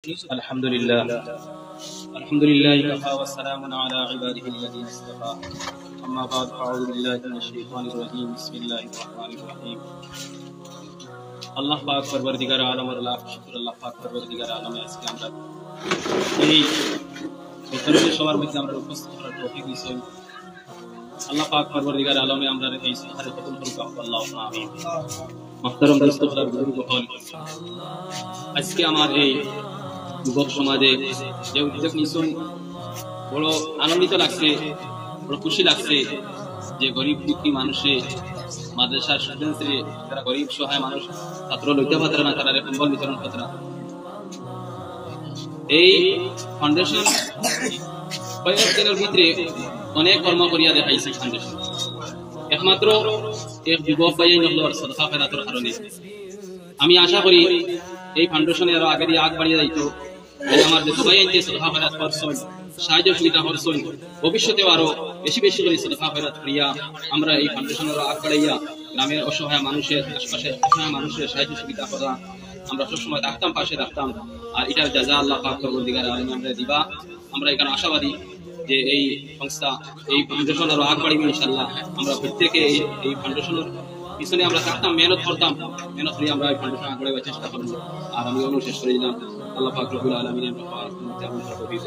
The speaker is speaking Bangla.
الحمد لله الحمد لله كفى والسلام على عباده الذين اصطفى أما بعد فأعوذ بالله من الشيطان الرجيم بسم الله الرحمن الرحيم আল্লাহ পাক পরবর্তীগার আলমের লাখ শুকর আল্লাহ পাক পরবর্তীগার আলমে আজকে আমরা এই সরকারি সবার মধ্যে আমরা উপস্থিত হওয়ার তৌফিক দিয়েছেন আল্লাহ পাক পরবর্তীগার আলমে আমরা এই সহারে কবুল করুক আল্লাহুম্মা আমিন মুহতারাম দোস্তরা বুজুর্গ হল আজকে আমার এই যুবক সমাজে যে উদ্যোগ নিয়েছেন বড় আনন্দিত লাগছে বড় খুশি লাগছে যে গরিব দুঃখী মানুষে মাদ্রাসার স্টুডেন্টসরে যারা গরিব সহায় মানুষ ছাত্র লইতে পারে না তারা কম্বল বিতরণ করতে না এই ফাউন্ডেশন কয়েক দিনের ভিতরে অনেক কর্ম করিয়া দেখাইছে ফাউন্ডেশন একমাত্র এক যুবক ভাই নগর সদকা ফেরাতের কারণে আমি আশা করি এই ফাউন্ডেশনে আরো আগে দিয়ে আগ বাড়িয়ে যাইতো আমার দেশ ভাই আইতে সদকা ফেরাত করছেন সাহায্য সুবিধা করছেন ভবিষ্যতেও আরো বেশি বেশি করে সদকা ফেরাত করিয়া আমরা এই ফাউন্ডেশনের আগ বাড়াইয়া গ্রামের অসহায় মানুষের আশপাশে অসহায় মানুষের সাহায্য সুবিধা করা আমরা সবসময় থাকতাম পাশে থাকতাম আর এটার জাযা আল্লাহ পাক পরবর্তীকার আলামিন আমরা দিবা আমরা এখানে আশাবাদী যে এই সংস্থা এই ফাউন্ডেশন আরো আগ বাড়িবে ইনশাআল্লাহ আমরা প্রত্যেকে এই ফাউন্ডেশনের পিছনে আমরা থাকতাম মেহনত করতাম মেহনত করে আমরা এই ফাউন্ডেশন আগ বাড়াবার চেষ্টা করব আর আমি অনুরোধ শেষ করে দিলাম আল্লাহ পাক রব্বুল আলামিনের রহমতে আমাদের তৌফিক